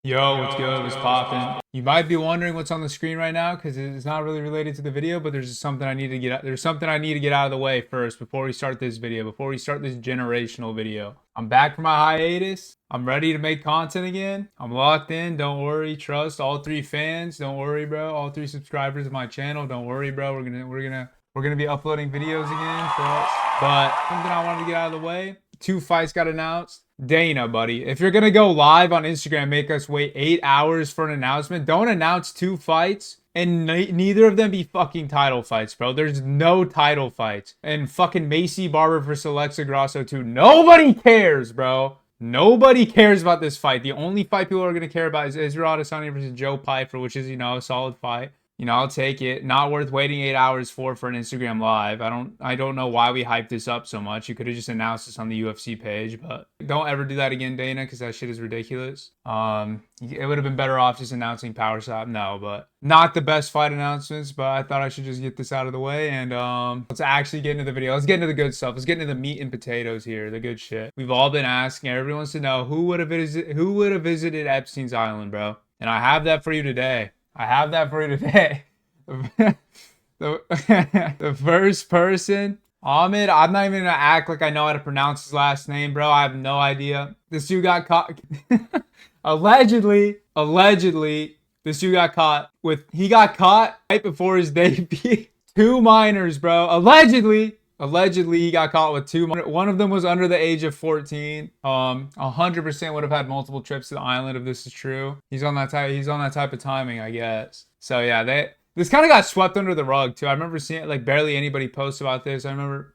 Yo, what's good? What's poppin'? You might be wondering what's on the screen right now because it's not really related to the video, but there's something I need to get out. There's something I need to get out of the way first before we start this video, before we start this generational video. I'm back from my hiatus. I'm ready to make content again. I'm locked in. Don't worry. Trust all 3 fans. Don't worry, bro. All 3 subscribers of my channel. Don't worry, bro. We're gonna be uploading videos again for us. But something I wanted to get out of the way. 2 fights got announced. Dana, buddy, if you're gonna go live on Instagram, make us wait 8 hours for an announcement. Don't announce 2 fights and neither of them be fucking title fights, bro. There's no title fights. And fucking Macy Barber versus Alexa Grasso too. Nobody cares, bro. Nobody cares about this fight. The only fight people are gonna care about is Israel Adesanya versus Joe Pyfer, which is, a solid fight. I'll take it. Not worth waiting 8 hours for an Instagram live. I don't know why we hyped this up so much. You could have just announced this on the UFC page, but don't ever do that again, Dana, because that shit is ridiculous. It would have been better off just announcing Power Stop. No, but not the best fight announcements, but I thought I should just get this out of the way and let's actually get into the video. Let's get into the good stuff. Let's get into the meat and potatoes here, the good shit. We've all been asking. Everyone wants to know who would have visited Epstein's Island, bro. And I have that for you today. The first person, Ahmed. I'm not even gonna act like I know how to pronounce his last name, bro. I have no idea. This dude got caught. allegedly, this dude got caught he got caught right before his debut. 2 minors, bro. Allegedly, he got caught with 2 minors. One of them was under the age of 14. 100% would have had multiple trips to the island if this is true. He's on that type of timing, I guess. So yeah, this kind of got swept under the rug too. I remember seeing like barely anybody post about this. I remember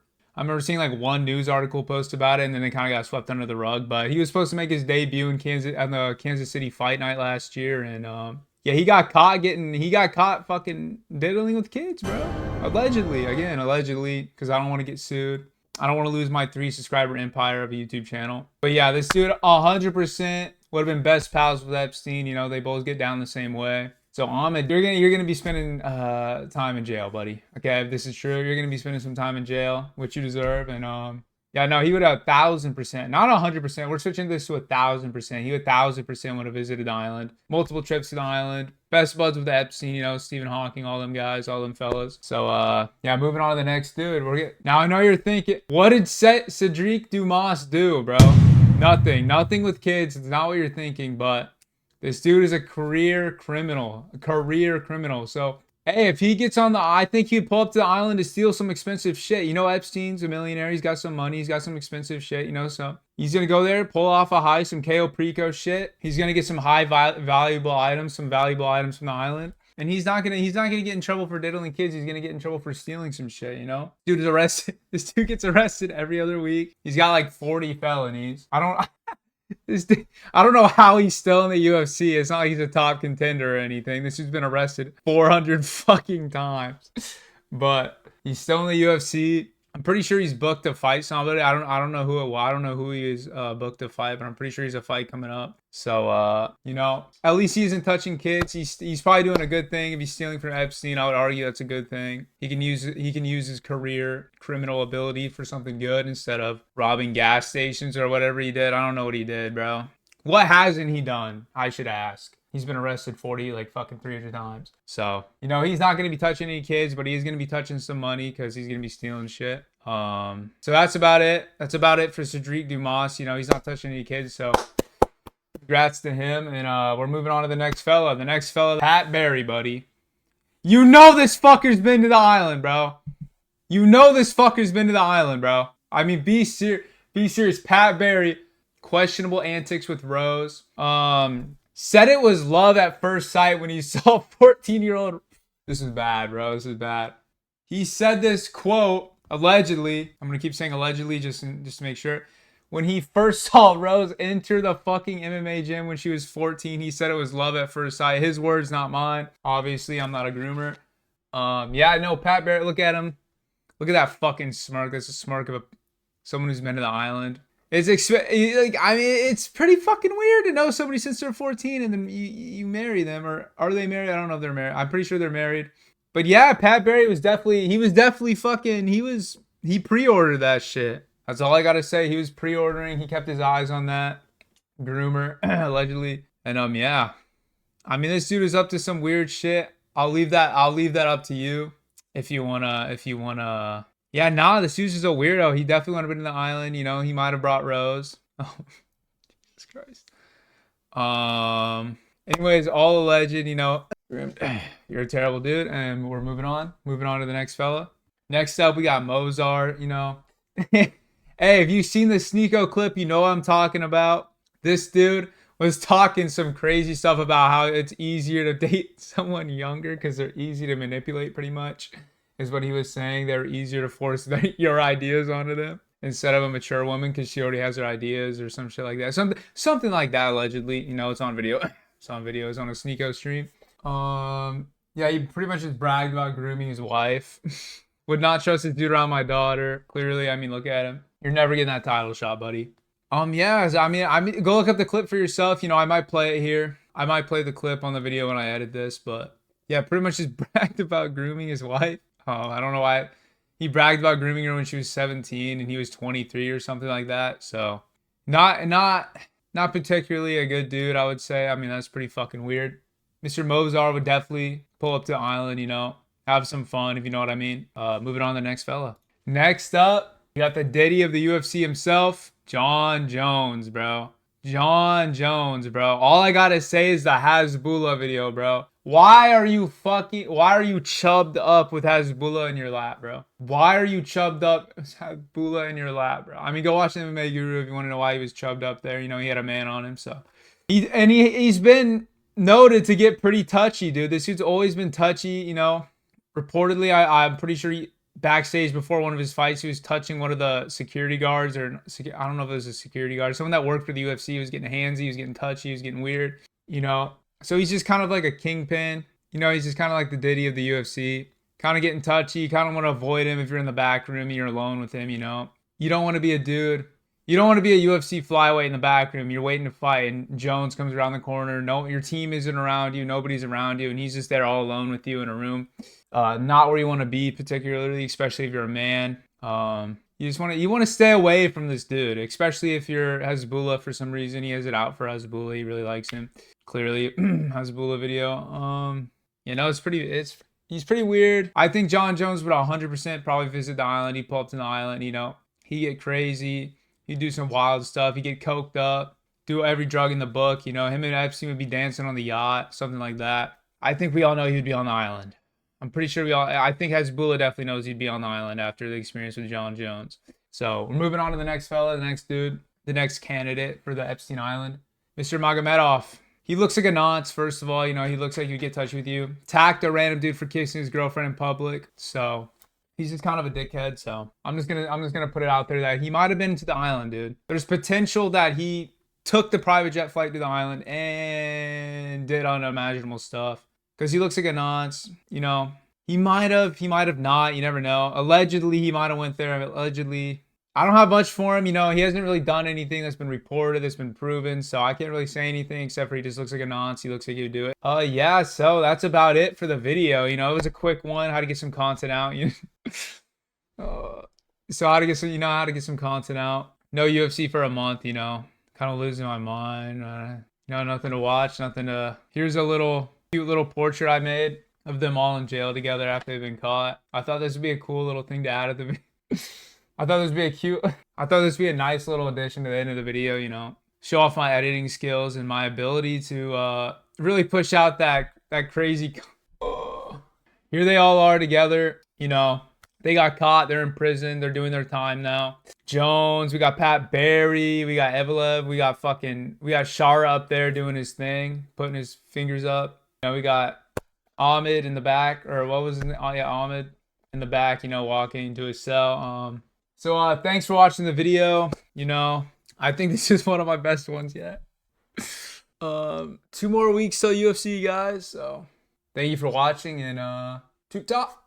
seeing like one news article post about it, and then it kind of got swept under the rug. But he was supposed to make his debut in the Kansas City Fight Night last year, and yeah, he got caught fucking diddling with kids, bro. Allegedly, because I don't want to get sued. I don't want to lose my 3 subscriber empire of a YouTube channel. But yeah, this dude 100% would have been best pals with Epstein. They both get down the same way. So Ahmed, you're gonna be spending time in jail, buddy. Okay, if this is true, you're gonna be spending some time in jail, which you deserve. And yeah, no, he would have 1,000%, not 100%. We're switching this to 1,000%. He 1,000% would have visited the island, multiple trips to the island, best buds with Epstein, Stephen Hawking, all them guys, all them fellas. So yeah, moving on to the next dude. Now I know you're thinking, what did Cedric Dumas do, bro? Nothing with kids. It's not what you're thinking, but this dude is a career criminal. So hey, if he gets I think he'd pull up to the island to steal some expensive shit. Epstein's a millionaire. He's got some money. He's got some expensive shit, so he's going to go there, pull off a heist, some KO Preco shit. He's going to get some valuable items from the island. And he's not gonna get in trouble for diddling kids. He's gonna get in trouble for stealing some shit, Dude is arrested. This dude gets arrested every other week. He's got like 40 felonies. I don't know how he's still in the UFC. It's not like he's a top contender or anything. This dude's been arrested 400 fucking times, but he's still in the UFC. I'm pretty sure he's booked to fight somebody. I don't know who it was. I don't know who he is booked to fight, but I'm pretty sure he's a fight coming up. So at least he isn't touching kids. He's probably doing a good thing. If he's stealing from Epstein, I would argue that's a good thing. He can use his career criminal ability for something good instead of robbing gas stations or whatever he did. I don't know what he did, bro. What hasn't he done? I should ask. He's been arrested 300 times. So, he's not going to be touching any kids, but he is going to be touching some money because he's going to be stealing shit. So that's about it. That's about it for Cedric Dumas. He's not touching any kids, so congrats to him. And we're moving on to the next fella. The next fella, Pat Barry, buddy. This fucker's been to the island, bro. I mean, be serious. Pat Barry, questionable antics with Rose. Said it was love at first sight when he saw 14-year-old. This is bad, bro. This is bad. He said this quote, allegedly. I'm going to keep saying allegedly just to make sure. When he first saw Rose enter the fucking MMA gym when she was 14, he said it was love at first sight. His words, not mine. Obviously, I'm not a groomer. Yeah, no, Pat Barrett, look at him. Look at that fucking smirk. That's a smirk of someone who's been to the island. It's pretty fucking weird to know somebody since they're 14 and then you marry them. Or are they married? I don't know if they're married. I'm pretty sure they're married. But yeah, Pat Barry he pre-ordered that shit. That's all I gotta say. He was pre-ordering. He kept his eyes on that groomer, allegedly. And yeah. I mean, this dude is up to some weird shit. I'll leave that up to you if you wanna. Yeah, nah, this dude's just a weirdo. He definitely would have been in the island, he might have brought Rose. Oh, Jesus Christ. Anyways, all alleged, you're a terrible dude, and we're moving on. Moving on to the next fella. Next up, we got Mozart. Hey, if you've seen the Sneeko clip, you know what I'm talking about. This dude was talking some crazy stuff about how it's easier to date someone younger because they're easy to manipulate, pretty much, is what he was saying. They're easier to force your ideas onto them instead of a mature woman because she already has her ideas or some shit like that. Something like that, allegedly. It's on video. It's on video. It's on a Sneeko stream. Yeah, he pretty much just bragged about grooming his wife. Would not trust this dude around my daughter. Clearly, I mean, look at him. You're never getting that title shot, buddy. Yeah, I mean, go look up the clip for yourself. I might play it here. I might play the clip on the video when I edit this, but yeah, pretty much just bragged about grooming his wife. Oh, I don't know why. He bragged about grooming her when she was 17 and he was 23 or something like that. So, not particularly a good dude, I would say. I mean, that's pretty fucking weird. Mr. Mozart would definitely pull up to the island, have some fun, if you know what I mean. Moving on to the next fella. Next up, we got the Diddy of the UFC himself, Jon Jones, bro. Jon Jones, bro. All I gotta say is the Hasbulla video, bro. Why are you chubbed up with Hasbulla in your lap, bro? Why are you chubbed up with Hasbulla in your lap, bro? I mean, go watch the MMA Guru if you want to know why he was chubbed up there. He had a man on him, so. He's been noted to get pretty touchy, dude. This dude's always been touchy, Reportedly, I'm pretty sure backstage before one of his fights, he was touching one of the security guards, or I don't know if it was a security guard, someone that worked for the UFC. He was getting handsy, he was getting touchy, he was getting weird, So he's just kind of like a kingpin. He's just kind of like the Diddy of the UFC. Kind of getting touchy. You kind of want to avoid him if you're in the back room and you're alone with him, You don't want to be a dude. You don't want to be a UFC flyweight in the back room. You're waiting to fight, and Jones comes around the corner. No, your team isn't around you. Nobody's around you, and he's just there all alone with you in a room. Not where you want to be, particularly, especially if you're a man. You want to stay away from this dude, especially if you're Hasbulla for some reason. He has it out for Hasbulla. He really likes him. Clearly, Hasbulla video. He's pretty weird. I think Jon Jones would 100% probably visit the island. He'd pull up to the island. He'd get crazy. He'd do some wild stuff. He'd get coked up. Do every drug in the book. Him and Epstein would be dancing on the yacht, something like that. I think we all know he'd be on the island. I'm pretty sure I think Hasbulla definitely knows he'd be on the island after the experience with Jon Jones. So we're moving on to the next fella, the next dude, the next candidate for the Epstein Island, Mr. Magomedov. He looks like a nonce, first of all. He looks like he'd get touchy with you. Attacked a random dude for kissing his girlfriend in public. So he's just kind of a dickhead. So I'm just gonna put it out there that he might have been to the island, dude. There's potential that he took the private jet flight to the island and did unimaginable stuff. Because he looks like a nonce, He might have not. You never know. Allegedly, he might have went there. Allegedly. I don't have much for him. He hasn't really done anything that's been reported, that's been proven. So I can't really say anything except for he just looks like a nonce. He looks like he would do it. Yeah, so that's about it for the video. It was a quick one. How to get some content out. So how to get some content out. No UFC for a month, Kind of losing my mind. Nothing to watch. Here's a cute little portrait I made of them all in jail together after they've been caught. I thought this would be a cool little thing to add at the video. I thought this would be a nice little addition to the end of the video, show off my editing skills and my ability to really push out that crazy. Here they all are together, They got caught, they're in prison, they're doing their time now. Jones, we got Pat Barry, we got Evelev, we got Shara up there doing his thing, putting his fingers up. We got Ahmed in the back, or what was his name? Oh yeah, Ahmed in the back, walking to his cell. So thanks for watching the video. I think this is one of my best ones yet. 2 more weeks till UFC, guys. So thank you for watching, and toot top.